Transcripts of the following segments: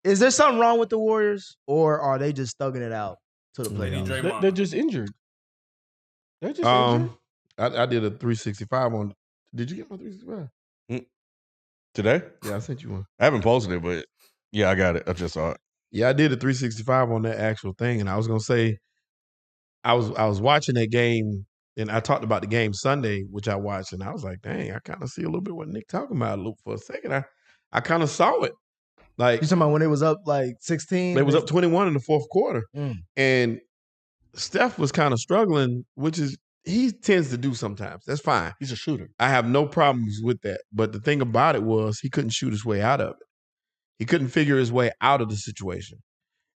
Is there something wrong with the Warriors, or are they just thugging it out to the They need playoffs? Draymond. They're just injured. They're just injured. I did a 365 on. Did you get my 365? Today? Yeah, I sent you one. I haven't posted it, but yeah, I got it. I just saw it. Yeah, I did a 365 on that actual thing, and I was gonna say, I was watching that game, and I talked about the game Sunday, which I watched, and I was like, dang, I kind of see a little bit what Nick talking about. Look, for a second, I kind of saw it. Like, You talking about when it was up like 16? they was up 21 in the fourth quarter, Mm. and Steph was kind of struggling, which is he tends to do sometimes. That's fine. He's a shooter. I have no problems with that. But the thing about it was he couldn't shoot his way out of it. He couldn't figure his way out of the situation.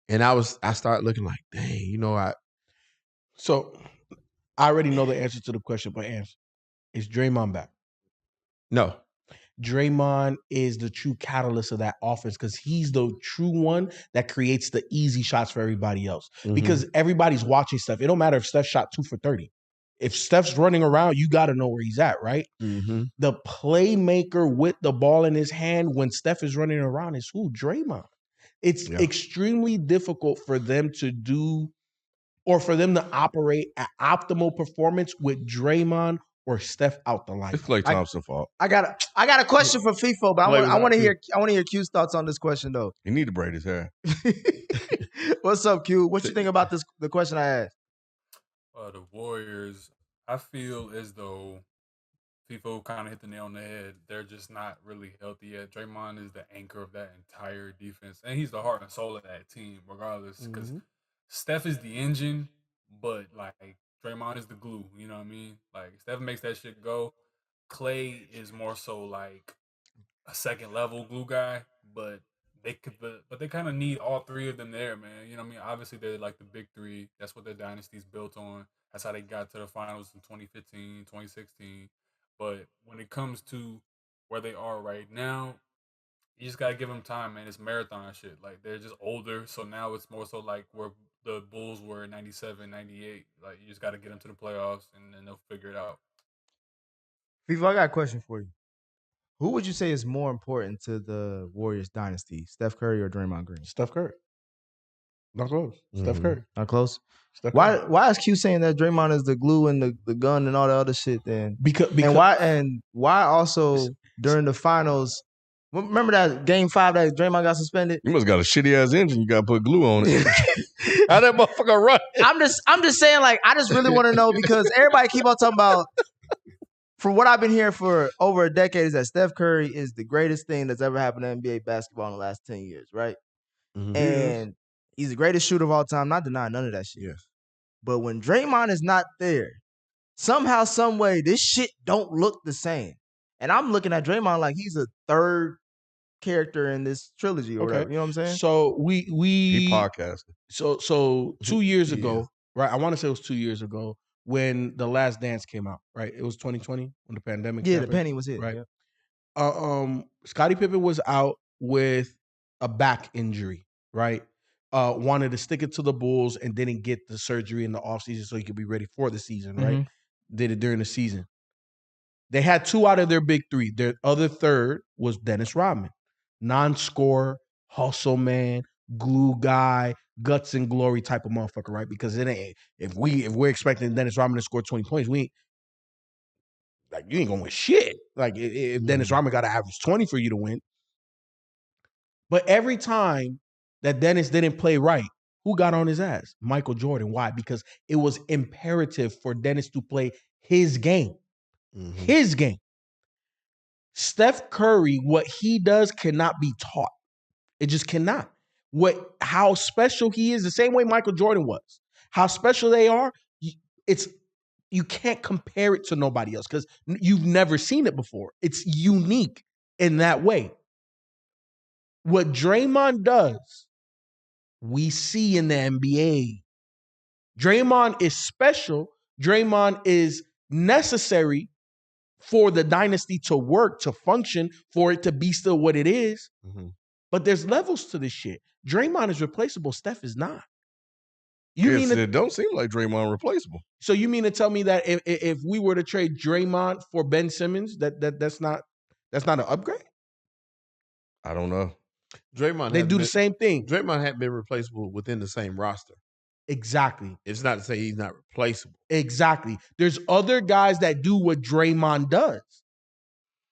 And I started looking like, dang, So I already know the answer to the question, but answer. Is Draymond back? No. Draymond is the true catalyst of that offense because he's the true one that creates the easy shots for everybody else. Mhm. Because everybody's watching Steph. It don't matter if Steph shot 2 for 30. If Steph's running around, you got to know where he's at, right? Mm-hmm. The playmaker with the ball in his hand when Steph is running around is who? Draymond. It's extremely difficult for them to do or for them to operate at optimal performance with Draymond or Steph out the line. It's Klay Thompson's fault. I got a question for FIFO, but I want to hear Q's thoughts on this question though. He need to braid his hair. What's up, Q? What you think about the question I asked? The Warriors, I feel as though FIFO kind of hit the nail on the head. They're just not really healthy yet. Draymond is the anchor of that entire defense, and he's the heart and soul of that team, regardless. Because Steph is the engine, but like Draymond is the glue. You know what I mean? Like Steph makes that shit go. Klay is more so like a second level glue guy, but they kind of need all three of them there, man. You know what I mean? Obviously, they're like the big three. That's what their dynasty's built on. That's how they got to the finals in 2015, 2016. But when it comes to where they are right now, you just gotta give them time, man. It's marathon shit. Like they're just older, so now it's more so like where the Bulls were in 97, 98. Like you just gotta get them to the playoffs, and then they'll figure it out. FIFO, I got a question for you. Who would you say is more important to the Warriors dynasty, Steph Curry or Draymond Green? Steph Curry. Not close. Steph Curry. Not close? Steph Why Curry. is Q saying that Draymond is the glue and the gun and all the other shit then? Because why also during the finals, remember that game 5 that Draymond got suspended? You must got a shitty ass engine. You got to put glue on it. How that motherfucker run? I'm just saying, like, I just really want to know because everybody keep on talking about, from what I've been hearing for over a decade, is that Steph Curry is the greatest thing that's ever happened to NBA basketball in the last 10 years, right? Mm-hmm. And he's the greatest shooter of all time. Not denying none of that shit. Yes. But when Draymond is not there, somehow, some way, this shit don't look the same. And I'm looking at Draymond like he's a third character in this trilogy or whatever. You know what I'm saying? So He podcasted. So 2 years ago, right? I want to say it was 2 years ago when The Last Dance came out, right? It was 2020 when the pandemic Yeah, happened, the penny was hit. right? Yeah. Scottie Pippen was out with a back injury, right? Wanted to stick it to the Bulls and didn't get the surgery in the offseason so he could be ready for the season, right? Did it during the season. They had 2 out of their big 3. Their other third was Dennis Rodman. Non-scorer, hustle man, glue guy, guts and glory type of motherfucker, right? Because it ain't if we're expecting Dennis Rodman to score 20 points, you ain't gonna win shit. Like if Dennis Rodman got to average 20 for you to win. But every time that Dennis didn't play right, who got on his ass? Michael Jordan. Why? Because it was imperative for Dennis to play his game. His game. Steph Curry, what he does cannot be taught. It just cannot. How special he is, the same way Michael Jordan was. How special they are, you can't compare it to nobody else because you've never seen it before. It's unique in that way. What Draymond does, we see in the NBA. Draymond is special. Draymond is necessary for the dynasty to work, to function, for it to be still what it is. But there's levels to this shit. Draymond is replaceable. Steph is not. It don't seem like Draymond replaceable. So you mean to tell me that if we were to trade Draymond for Ben Simmons, that's not an upgrade? I don't know. Draymond They do the same thing. Draymond hadn't been replaceable within the same roster. Exactly. It's not to say he's not replaceable. Exactly. There's other guys that do what Draymond does.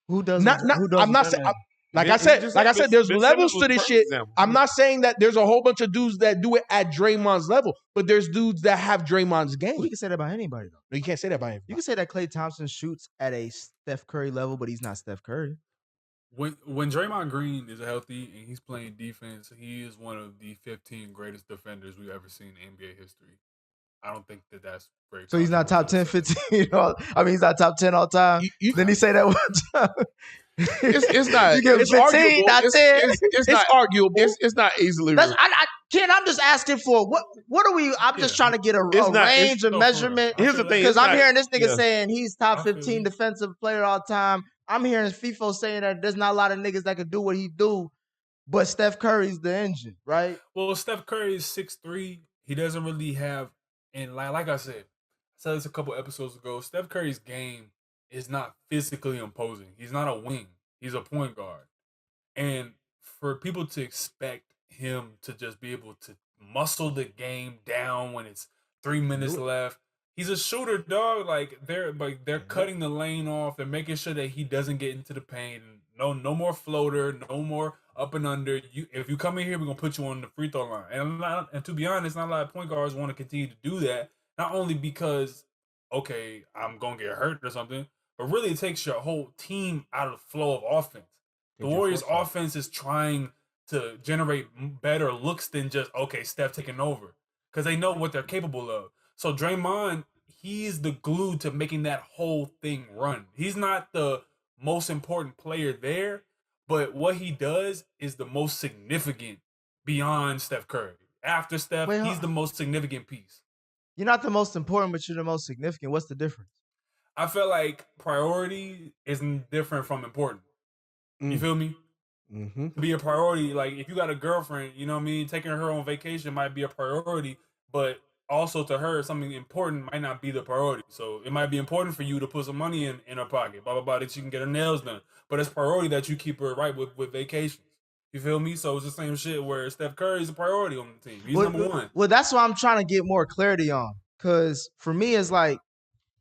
Who does? I'm not saying. Like I said, there's levels to this shit. Example. I'm not saying that there's a whole bunch of dudes that do it at Draymond's level, but there's dudes that have Draymond's game. Well, you can say that about anybody, though. No, you can't say that about anybody. You can say that Klay Thompson shoots at a Steph Curry level, but he's not Steph Curry. When Draymond Green is healthy and he's playing defense, he is one of the 15 greatest defenders we've ever seen in NBA history. I don't think that's very. So he's not top 10, 15. I mean, he's not top 10 all time. Then he say that one time. It's not. You give it's 15, arguable. not 10. It's not arguable. It's not easily. Ken, I'm just asking for what are we? I'm just trying to get a range of measurement. Here's the thing, because I'm hearing this nigga yeah. saying he's top 15 defensive player all time. I'm hearing FIFO saying that there's not a lot of niggas that can do what he do, but Steph Curry's the engine, right? Well, Steph Curry is 6'3". He doesn't really have, and like I said this a couple episodes ago. Steph Curry's game is not physically imposing. He's not a wing. He's a point guard, and for people to expect him to just be able to muscle the game down when it's 3 minutes left. He's a shooter, dog. Like they're cutting the lane off and making sure that he doesn't get into the paint. No more floater, no more up and under. If you come in here, we're gonna put you on the free throw line. And to be honest, not a lot of point guards want to continue to do that. Not only because I'm gonna get hurt or something, but really it takes your whole team out of the flow of offense. The Warriors' offense is trying to generate better looks than just Steph taking over, because they know what they're capable of. So Draymond, he's the glue to making that whole thing run. He's not the most important player there, but what he does is the most significant beyond Steph Curry. After Steph, he's the most significant piece. You're not the most important, but you're the most significant. What's the difference? I feel like priority is different from important. You feel me? Mm-hmm. To be a priority, like if you got a girlfriend, you know what I mean, taking her on vacation might be a priority, but also to her, something important might not be the priority. So it might be important for you to put some money in her pocket, blah, blah, blah, that she can get her nails done. But it's priority that you keep her right with vacations. You feel me? So it's the same shit where Steph Curry is a priority on the team. He's number one. Well, that's what I'm trying to get more clarity on. Because for me, it's like,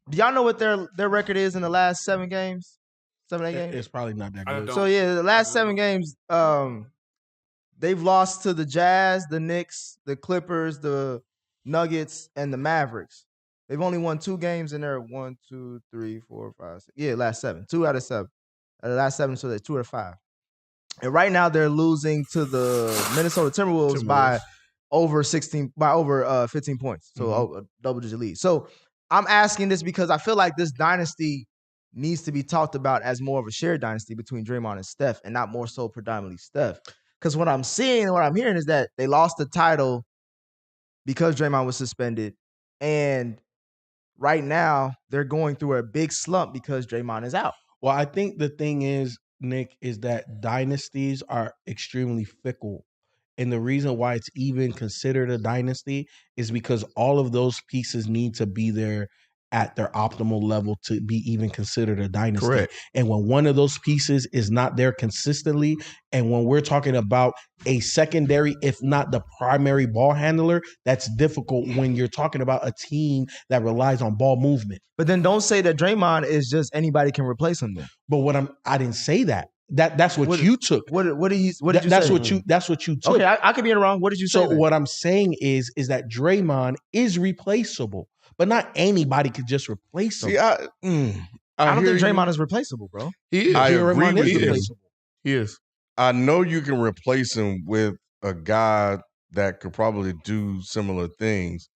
do y'all know what their record is in the last 7 games? 7, 8 games? It's probably not that good. So, the last 7 games, they've lost to the Jazz, the Knicks, the Clippers, the Nuggets, and the Mavericks. They've only won 2 games in their 1, 2, 3, 4, 5, 6. Yeah, last 7. 2 out of 7. The last 7, so they're 2 out of 5. And right now they're losing to the Minnesota Timberwolves by over 15 points. So a double-digit lead. So I'm asking this because I feel like this dynasty needs to be talked about as more of a shared dynasty between Draymond and Steph, and not more so predominantly Steph. Because what I'm seeing and what I'm hearing is that they lost the title because Draymond was suspended, and right now they're going through a big slump because Draymond is out. Well, I think the thing is, Nick, is that dynasties are extremely fickle. And the reason why it's even considered a dynasty is because all of those pieces need to be there at their optimal level to be even considered a dynasty. Correct. And when one of those pieces is not there consistently, and when we're talking about a secondary, if not the primary ball handler, that's difficult when you're talking about a team that relies on ball movement. But then don't say that Draymond is just anybody can replace him then. But I didn't say that. That's what you took. What did you say? That's what you took. Okay, I could be wrong. What did you say? So what I'm saying is that Draymond is replaceable, but not anybody could just replace him. See, I don't think Draymond is replaceable, bro. He is. I agree Draymond with is you. replaceable. He is. I know you can replace him with a guy that could probably do similar things,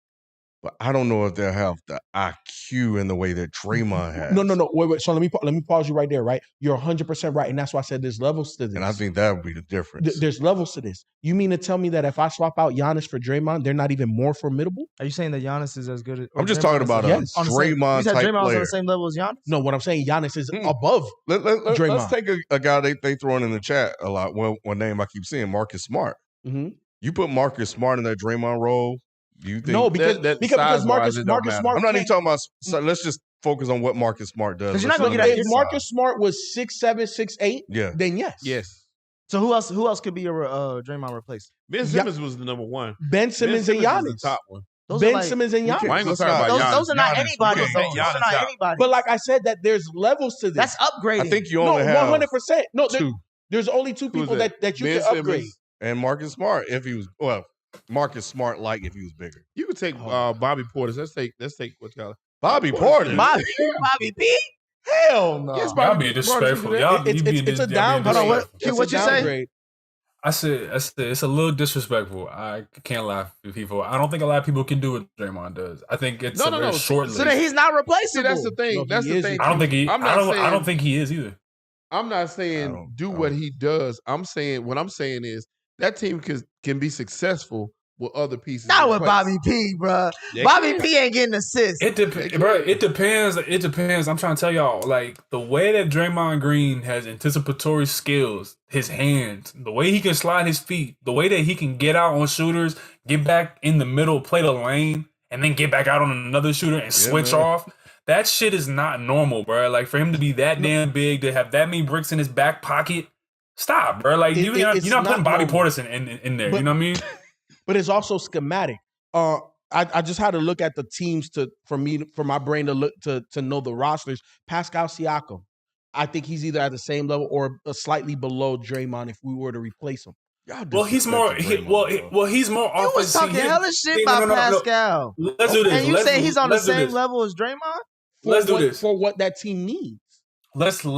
but I don't know if they'll have the IQ in the way that Draymond has. No. Wait. So let me pause you right there, right? You're 100% right. And that's why I said there's levels to this. And I think that would be the difference. There's levels to this. You mean to tell me that if I swap out Giannis for Draymond, they're not even more formidable? Are you saying that Giannis is as good as... I'm just talking about a Draymond type Draymond was player. on the same level as Giannis? No, what I'm saying, Giannis is above Draymond. Let's take a guy they throwing in the chat a lot. One name I keep seeing, Marcus Smart. Mm-hmm. You put Marcus Smart in that Draymond role, you think... No, because Marcus Smart... I'm not even talking about... So let's just focus on what Marcus Smart does. Because you're not going to get that. If Marcus Smart was 6'7", 6'8", yeah, then yes. Yes. So who else could be your Draymond replacement? Ben Simmons was the number one. Ben Simmons and was Giannis. the top one. Ben Simmons and Giannis. I ain't gonna talk about Giannis. Those are not Giannis. anybody. We Those can't take are Giannis not out. anybody. But like I said, that there's levels to this. That's upgrading. I think you only have 100%. No, two. there's only two people that? that you Ben can upgrade. Simmons. And Marcus Smart if he was Marcus Smart like if he was bigger. You could take Bobby Portis. Let's take what y'all. Bobby Portis. Bobby P. Hell no. Yes, Y'all Bobby be Portis disrespectful. was Y'all, It's a downgrade. Hold on, what It's you a say? downgrade. I said it's a little disrespectful. I can't lie to people. I don't think a lot of people can do what Draymond does. I think it's very short So then he's not replaceable. See, that's the thing. No, That's he the is. thing. I don't think he. I'm I not saying, don't think he is either. I'm not saying do what he does. I'm saying what I'm saying is that team can be successful with other pieces. Not in with place. Bobby P, bro. They Bobby can. P ain't getting assists. It depends, bro. It depends. It depends. I'm trying to tell y'all, like the way that Draymond Green has anticipatory skills, his hands, the way he can slide his feet, the way that he can get out on shooters, get back in the middle, play the lane, and then get back out on another shooter and switch off. That shit is not normal, bro. Like for him to be that damn big, to have that many bricks in his back pocket, stop, bro. Like you're not putting Bobby Portis in there. You know what I mean? But it's also schematic. I just had to look at the teams for my brain to look to know the rosters. Pascal Siakam, I think he's either at the same level or slightly below Draymond if we were to replace him. Well, he's more. He's more You was offensive. talking hella shit about Pascal. Let's do this. And you say he's on the same level as Draymond? Let's do this for what that team needs. Let's do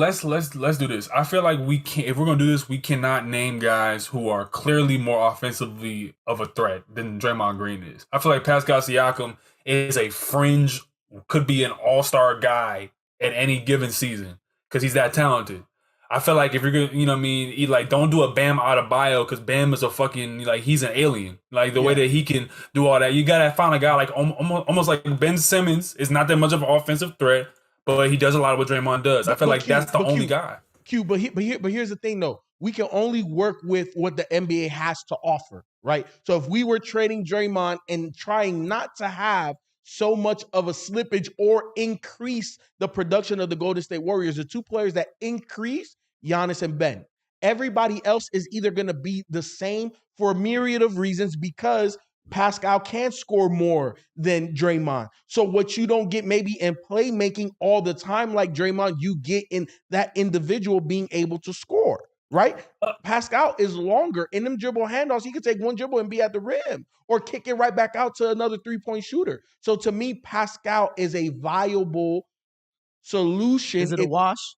this. I feel like we can't. If we're gonna do this, we cannot name guys who are clearly more offensively of a threat than Draymond Green is. I feel like Pascal Siakam is a fringe, could be an all-star guy at any given season because he's that talented. I feel like if you're gonna, you know what I mean, like don't do a Bam out of bio because Bam is a fucking like he's an alien. Like the way that he can do all that, you gotta find a guy like almost like Ben Simmons is not that much of an offensive threat. But he does a lot of what Draymond does. I feel like that's the only guy. But here's the thing, though. We can only work with what the NBA has to offer, right? So if we were trading Draymond and trying not to have so much of a slippage or increase the production of the Golden State Warriors, the two players that increase, Giannis and Ben. Everybody else is either going to be the same for a myriad of reasons because Pascal can score more than Draymond. So what you don't get maybe in playmaking all the time like Draymond, you get in that individual being able to score, right? Pascal is longer. In them dribble handoffs, he could take one dribble and be at the rim or kick it right back out to another three-point shooter. So to me, Pascal is a viable solution. Is it a wash?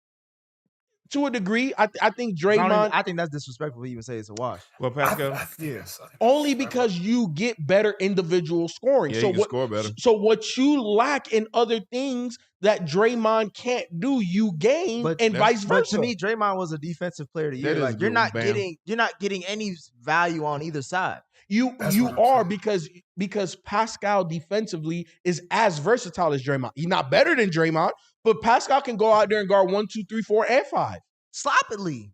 To a degree, I think Draymond. I think that's disrespectful to even say it's a wash. Well, Pascal, yes, only because you get better individual scoring. Yeah, so you can score better. So what you lack in other things that Draymond can't do, you gain, and vice versa. But to me, Draymond was a defensive player of the year. Like you're not getting any value on either side. You are because Pascal defensively is as versatile as Draymond. He's not better than Draymond, but Pascal can go out there and guard 1, 2, 3, 4, and 5. Sloppily.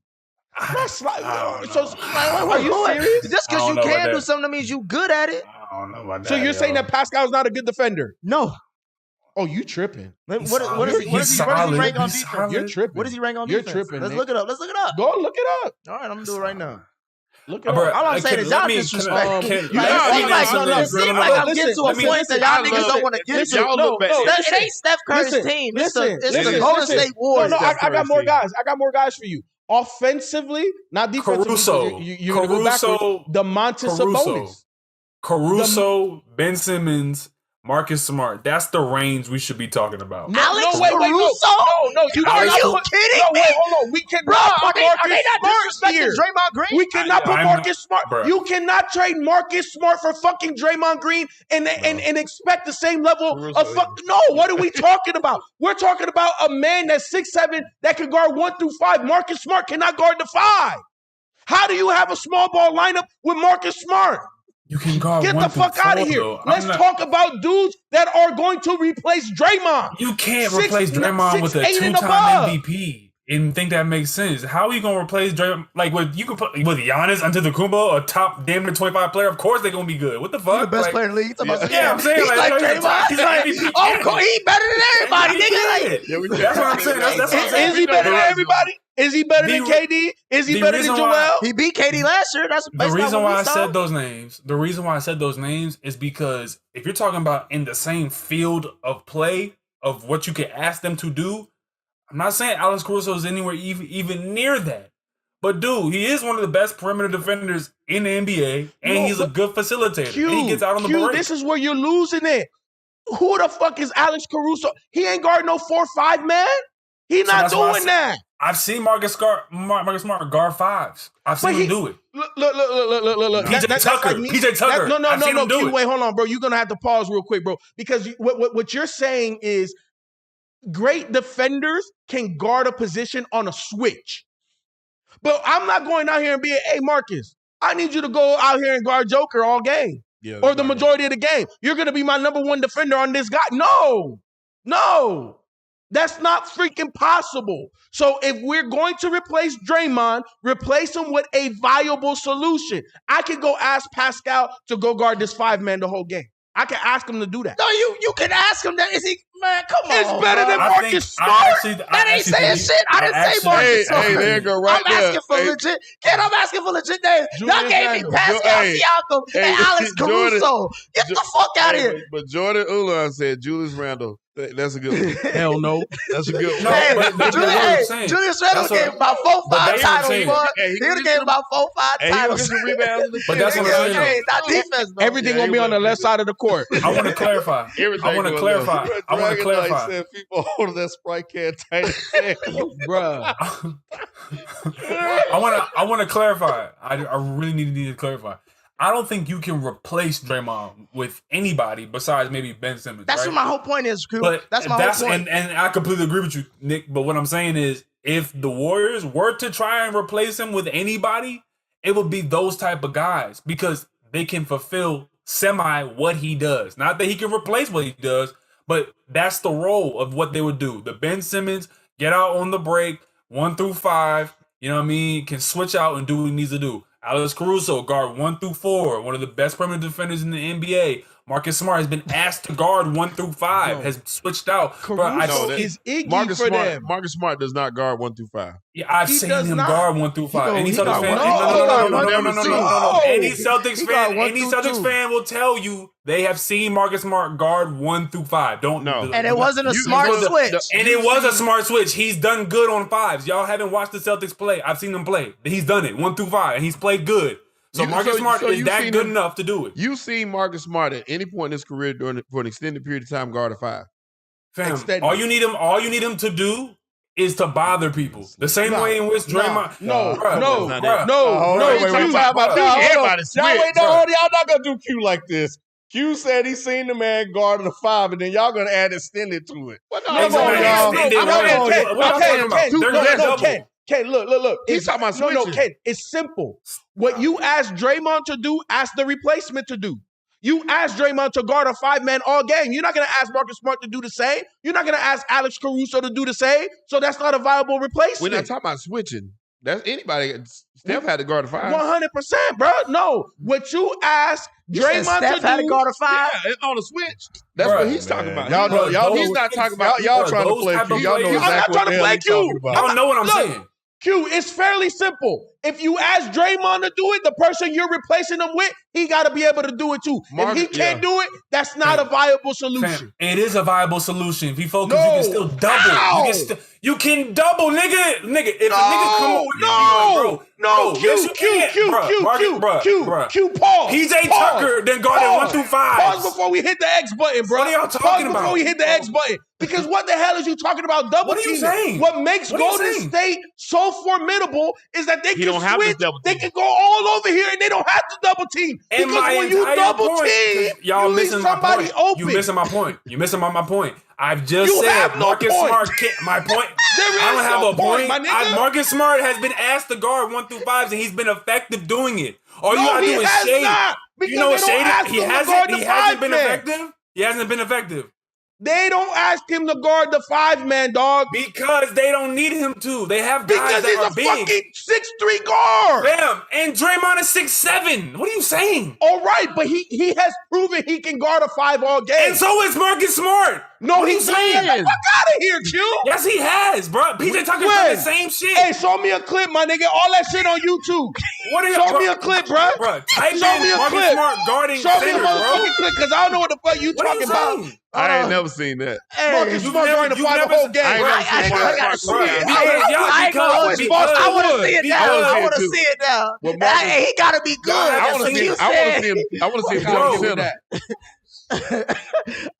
Not sloppily. So are you serious? Just because you can do something means you good at it. I don't know about that. So you're saying that Pascal's not a good defender? No. Oh, you tripping. What does he rank on defense? You're tripping. What does he rank on defense? You're tripping. Let's look it up. Go look it up. All right, I'm going to do it right now. Look at all I'm saying is y'all disrespect. It seems like I'm getting to a point that y'all niggas don't want to get to. It ain't Steph Curry's team. It's the Golden State Warriors. No, I got more guys. I got more guys for you. Offensively, not defensively. You're going to go backwards. Domantas Sabonis. Caruso, Ben Simmons, Marcus Smart. That's the range we should be talking about. Alex Caruso? No, are you kidding? No, wait, hold on. We cannot put Marcus Smart here. Draymond Green? We cannot put Marcus Smart. Bro. You cannot trade Marcus Smart for fucking Draymond Green and expect the same level of fuck. No, what are we talking about? We're talking about a man that's 6'7" that can guard 1 through 5. Marcus Smart cannot guard the 5. How do you have a small ball lineup with Marcus Smart? You can guard Get the fuck out of here. Let's talk about dudes that are going to replace Draymond. You can't replace Draymond with a 2-time MVP and think that makes sense. How are you going to replace Draymond? Like, you can put with Giannis Antetokounmpo, a top damn near 25 player. Of course they're going to be good. What the fuck? He's the best player in the league. Yeah, I'm saying. He's like Draymond. He's like, oh, he better than everybody, nigga. That's what I'm saying. That's what I'm saying. Is he better than everybody? Is he better than KD? Is he better than Joel? He beat KD last year. That's the reason why I said those names. The reason why I said those names is because if you're talking about in the same field of play of what you can ask them to do, I'm not saying Alex Caruso is anywhere even near that. But dude, he is one of the best perimeter defenders in the NBA, and he's a good facilitator. And he gets out on the break. This is where you're losing it. Who the fuck is Alex Caruso? He ain't guarding no 4-5 man. He not doing that. I've seen Marcus Smart guard fives. I've seen him do it. Look. PJ Tucker. No. Q, wait, hold on, bro. You're gonna have to pause real quick, bro, because what you're saying is great defenders can guard a position on a switch. But I'm not going out here and being, hey, Marcus, I need you to go out here and guard Joker all game. Yeah, or the majority of the game. You're going to be my number one defender on this guy. No. That's not freaking possible. So if we're going to replace Draymond, replace him with a viable solution. I could go ask Pascal to go guard this 5-man the whole game. I can ask him to do that. No, you can ask him that. Is he, man, come on. It's better than Marcus Smart. That ain't saying shit. I didn't say Marcus Smart. Hey, there you go right there. I'm asking for legit. I'm asking for legit names. Y'all gave me Pascal Siakam and Alex Caruso. Get the fuck out of here. But Jordan Ulan said Julius Randle. That's a good one. Hell no. That's a good one. Hey, Julius Randle gave about 4-5 titles, boy. He would have gave about 4-5 titles. But that's what I'm saying. Not defense, bro. Everything gonna be on the left side of the court. I want to clarify. I want to clarify. Said people holding that Sprite can tight. Bruh. I want to clarify. I really need to clarify. I don't think you can replace Draymond with anybody besides maybe Ben Simmons. That's what my whole point is, Crew. That's my whole point. And I completely agree with you, Nick. But what I'm saying is, if the Warriors were to try and replace him with anybody, it would be those type of guys because they can fulfill semi what he does. Not that he can replace what he does, but that's the role of what they would do. The Ben Simmons get out on the break, 1 through 5. You know what I mean? Can switch out and do what he needs to do. Alex Caruso, guard 1 through 4, one of the best perimeter defenders in the NBA. Marcus Smart has been asked to guard 1 through 5, has switched out. Caruso is Iggy for them. Marcus Smart does not guard 1 through 5. Yeah, I've seen him guard 1 through 5. Any Celtics fan? No. Any Celtics fan will tell you they have seen Marcus Smart guard 1 through 5. Don't know. And it wasn't a smart switch. And it was a smart switch. He's done good on 5s. Y'all haven't watched the Celtics play. I've seen him play. He's done it 1 through 5, and he's played good. So Marcus Smart is that good enough to do it. You've seen Marcus Smart at any point in his career for an extended period of time guard a 5. Fam, all you need him to do is to bother people. The same way in which Draymond. No. Y'all not gonna do Q like this. Q said he seen the man guarding the 5, and then y'all gonna add extended to it. What y'all? Ken, look. He's talking about switching. No, Ken, it's simple. What you ask Draymond to do, ask the replacement to do. You ask Draymond to guard a 5-man all game. You're not going to ask Marcus Smart to do the same. You're not going to ask Alex Caruso to do the same. So that's not a viable replacement. We're not talking about switching. That's anybody. Steph had to guard a 5. 100%, bro. No. What you ask Draymond to do. Steph had to guard a 5? Yeah, on a switch. That's what he's talking about. He's not talking about. Y'all trying to play Q. Y'all know exactly I'm not trying to play Q. I don't know what I'm saying. Q, it's fairly simple. If you ask Draymond to do it, the person you're replacing him with, he got to be able to do it too. If he can't do it, that's not a viable solution. It is a viable solution. If you focus, you can still double. You can double, nigga. If a nigga come up with Q, pause. PJ Tucker then guarded 1 through 5. Pause before we hit the X button, bro. What are y'all talking about? Before we hit the X button. Because what the hell is you talking about double teaming? What are you saying? What makes Golden State so formidable is that they can switch. They can go all over here and they don't have to double team. And because when you double team, y'all you leave somebody open. You missing my point. You missing my point. I've just said Marcus Smart can't. My point. I don't have a point. Marcus Smart has been asked to guard 1 through 5s and he's been effective doing it. All you gotta do is shade. You know what shade? He hasn't been effective. He hasn't been effective. They don't ask him to guard the 5-man, dog. Because they don't need him to. They have guys Because that he's are a big. fucking 6'3" guard. Bam. And Draymond is 6'7". What are you saying? All right, but he has proven he can guard a 5 all game. And so is Marcus Smart. No, what are you he's saying? Get the fuck out of here, Q. Yes, he has, bro. PJ Tucker's done the same shit. Hey, show me a clip, my nigga. All that shit on YouTube. What are you, show me a clip, bro. Type show me a Marcus clip. Smart guarding show center, me a motherfucking clip, because I don't know what the fuck you talking about. I ain't never seen that. Hey, Marcus Smart guarding the 5 the whole game. I want to see it now. I want to see it now. He got to be good. I want to see him. I want to see him guarding center.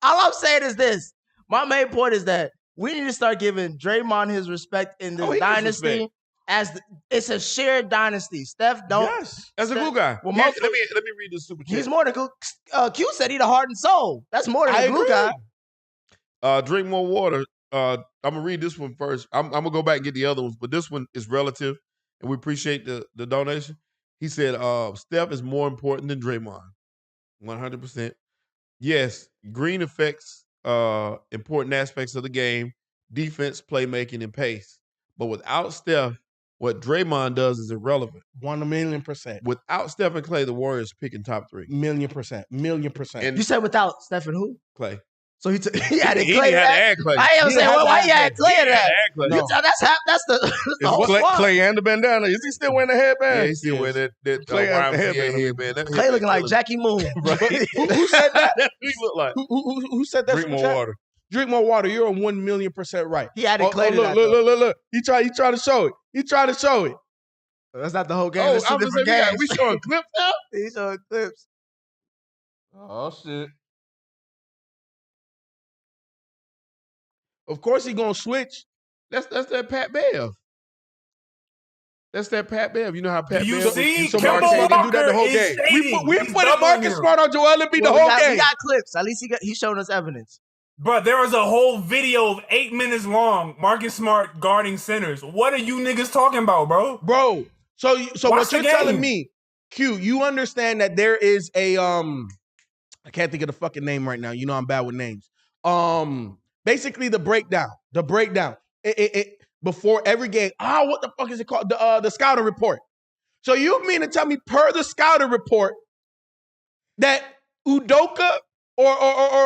All I'm saying is this. My main point is that we need to start giving Draymond his respect in this dynasty. It's a shared dynasty. Steph don't. Yes, as a glue guy. Well, let me read this super chat. He's more than glue. Q said he's the heart and soul. That's more than a glue guy. Drink more water. I'm gonna read this one first. I'm gonna go back and get the other ones, but this one is relative, and we appreciate the donation. He said, "Steph is more important than Draymond, 100%. Yes, Green affects important aspects of the game: defense, playmaking, and pace. But without Steph, what Draymond does is irrelevant. 1,000,000%. Without Steph and Clay, the Warriors picking top 3. 1,000,000%. And you said without Steph and who? Clay. So he added He Clay. had to add Clay. I am saying, why you add Clay to that? No. That's the whole Clay and the bandana. Is he still wearing the headband? Yeah, he's still wearing that Clay and the headband. Clay looking like Jackie Moon. Who said that? That's what he look like. Who said that? Drink more water. Drink more water. You're 1,000,000% right. He added Clay to that. Look. He tried to show it. He tried to show it. That's not the whole game. Oh, It's two different games. we showing clips now? He's showing clips. Oh, shit. Of course he gonna switch. That's that Pat Bev. That's that Pat Bev. You know how Pat Do you Bev see? so Kemba Mark Walker do that the whole is game. shading. We He's put doubling Marcus him. Smart on Joel Embiid the Well, whole we game. got clips. At least he's showing us evidence. Bro, there was a whole video of 8 minutes long. Marcus Smart guarding centers. What are you niggas talking about, bro? Bro, so Watch what the you're telling game. me, Q, you understand that there is a I can't think of the fucking name right now. You know I'm bad with names. Basically the breakdown. It before every game. What the fuck is it called? The scouting report. So you mean to tell me per the scouting report that Udoka or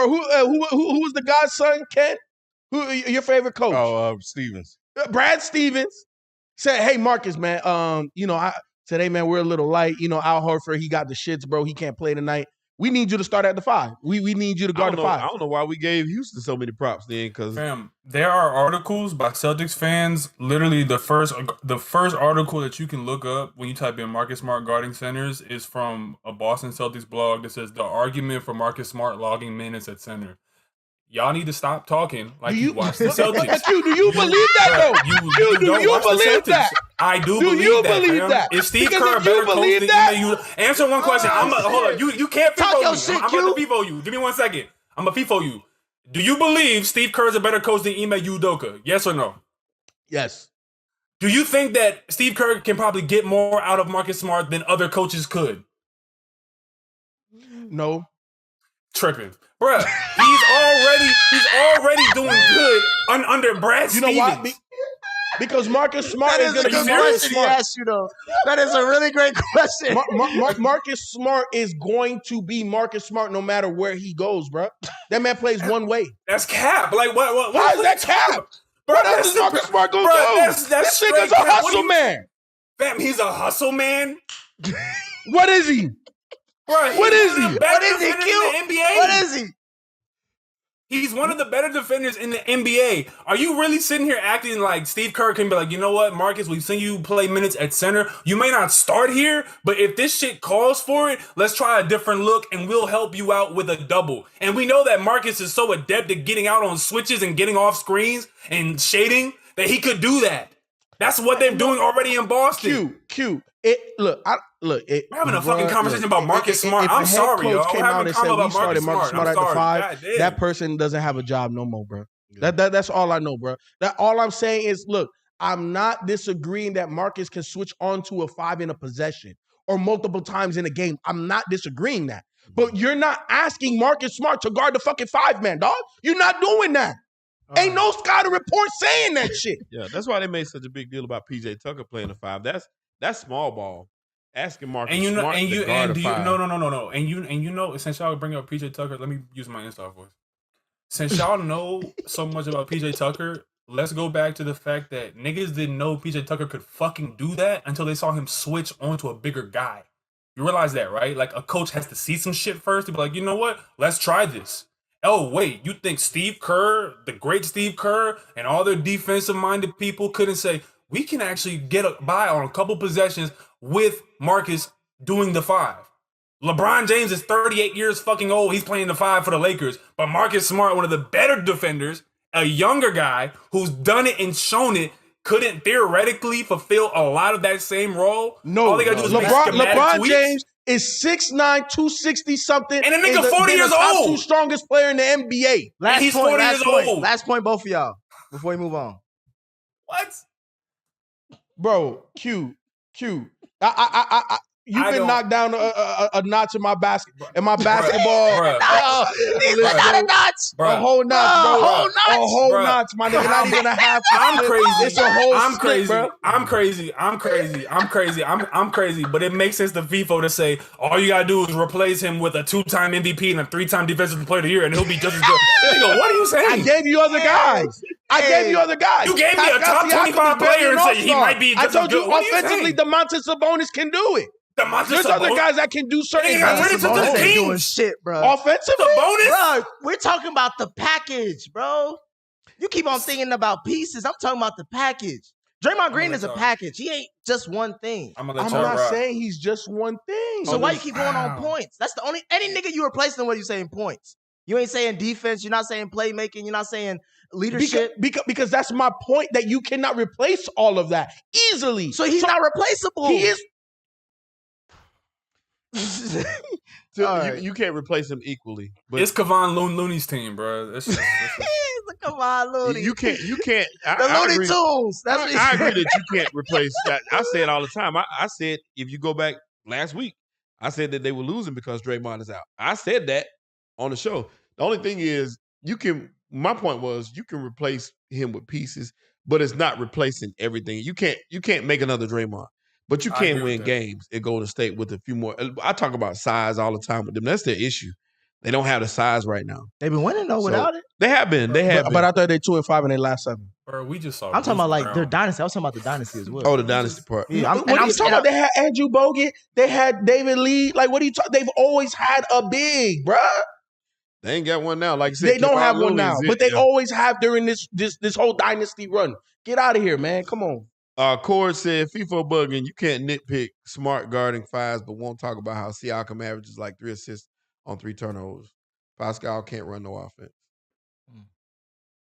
who was the guy's son, Ken? Who your favorite coach? Oh, Stevens. Brad Stevens said, "Hey Marcus, man, I said, hey man, we're a little light. Al Horford, he got the shits, bro. He can't play tonight. We need you to start at the 5. We need you to guard the 5. I don't know why we gave Houston so many props then, because Fam, there are articles by Celtics fans. Literally, the first article that you can look up when you type in Marcus Smart guarding centers is from a Boston Celtics blog that says the argument for Marcus Smart logging minutes at center. Y'all need to stop talking like you watch the Celtics. Do you believe that though? You do don't you watch the believe Celtics. that? I do Do believe you that. believe fam. that? Is Steve Because Kerr a if you better coach believe than that- Ime Udoka? Answer one question. Hold on. You can't Talk FIFO your me. shit, I'm Q. about to FIFO you. Give me 1 second. I'm gonna FIFO you. Do you believe Steve Kerr is a better coach than Ime Udoka? Yes or no? Yes. Do you think that Steve Kerr can probably get more out of Marcus Smart than other coaches could? No. Tripping. Bruh, he's already doing good under Brad You know Stevens. why? Because Marcus Smart That is going a to good be very question he smart. asked you, though. That is a really great question. Marcus Smart is going to be Marcus Smart no matter where he goes, bro. That man plays one way. That's cap. Like what? How is that cap? Bro, What else is Marcus Smart going to Bro, do? that's This straight nigga's a cap. What hustle do you- man. Fam, he's a hustle man. What is he? Bro, What is he? What is he, Q? In the NBA. What is he? He's one of the better defenders in the NBA. Are you really sitting here acting like Steve Kerr can be like, you know what, Marcus, we've seen you play minutes at center. You may not start here, but if this shit calls for it, let's try a different look and we'll help you out with a double. And we know that Marcus is so adept at getting out on switches and getting off screens and shading that he could do that. That's what they're doing already in Boston. Q. We're having a fucking conversation about Marcus Smart. If I'm a head sorry, coach yo. came We're out having and a said convo we about started Marcus Smart at the 5, that person doesn't have a job no more, bro. That's all I know, bro. That all I'm saying is, look, I'm not disagreeing that Marcus can switch on to a 5 in a possession or multiple times in a game. I'm not disagreeing that. But you're not asking Marcus Smart to guard the fucking 5-man, dog. You're not doing that. Ain't no scouting report saying that shit. Yeah, that's why they made such a big deal about PJ Tucker playing the 5. That's small ball. Asking Marcus Smart to guard a 5. No. And you know, since y'all bring up PJ Tucker, let me use my inside voice. Since y'all know so much about PJ Tucker, let's go back to the fact that niggas didn't know PJ Tucker could fucking do that until they saw him switch onto a bigger guy. You realize that, right? Like, a coach has to see some shit first to be like, you know what? Let's try this. Oh, wait, you think Steve Kerr, the great Steve Kerr, and all their defensive-minded people couldn't say, we can actually get by on a couple possessions with Marcus doing the 5. LeBron James is 38 years fucking old. He's playing the 5 for the Lakers. But Marcus Smart, one of the better defenders, a younger guy who's done it and shown it, couldn't theoretically fulfill a lot of that same role. No, all they gotta do is make LeBron tweaks. James is 6'9", 260 something, and a nigga 40 years the top old. 2 strongest player in the NBA. He's 40 years old. Last point, both of y'all, before we move on. What, bro? Q. You've been knocked down a notch in my basketball. These are not a notch. A whole notch, bro. A whole notch, my nigga. Not even a half. I'm crazy. It's a whole I'm split, crazy. bro. I'm crazy. I'm crazy. But it makes sense to FIFO to say all you gotta do is replace him with a 2-time MVP and a 3-time Defensive Player of the Year, and he'll be just as good. Nigga, what are you saying? I gave you other guys. You gave me a top 25 player and said he might be just I told as good. you What are you offensively, saying? DeMontis Sabonis can do it. There's other guys that can do certain He got things. traded to the Sabonis ain't Kings. doing shit, bro. Offensively? Sabonis? Bro, we're talking about the package, bro. You keep on thinking about pieces. I'm talking about the package. Draymond Green is a package. He ain't just one thing. I'm not saying he's just one thing. So why you keep going on points? That's the only any nigga you replace them with, you saying points. You ain't saying defense. You're not saying playmaking. You're not saying leadership. Because that's my point, that you cannot replace all of that easily. So he's not replaceable. He is. You can't replace him equally. But it's Kevon Looney's team, bro. It's Kevon Looney. You can't. The Looney Tunes. I agree that you can't replace that. I say it all the time. I said, if you go back last week, I said that they were losing because Draymond is out. I said that on the show. The only thing is, my point was, you can replace him with pieces, but it's not replacing everything. You can't make another Draymond. But you can win games at Golden State with a few more. I talk about size all the time with them. That's their issue. They don't have the size right now. They've been winning though without it. They have been. But I thought they 2-5 in their last 7. Bro, we just saw. I'm talking about like their dynasty. I was talking about the dynasty as well. Oh, the dynasty part. Yeah, what are you talking about? They had Andrew Bogut. They had David Lee. Like, what are you talking? They've always had a big, bruh. They ain't got one now. Like you said, they don't have one now, but they always have during this whole dynasty run. Get out of here, man. Come on. Cord said, FIFO bugging, you can't nitpick Smart guarding 5s, but won't talk about how Siakam averages like 3 assists on 3 turnovers. Pascal can't run no offense.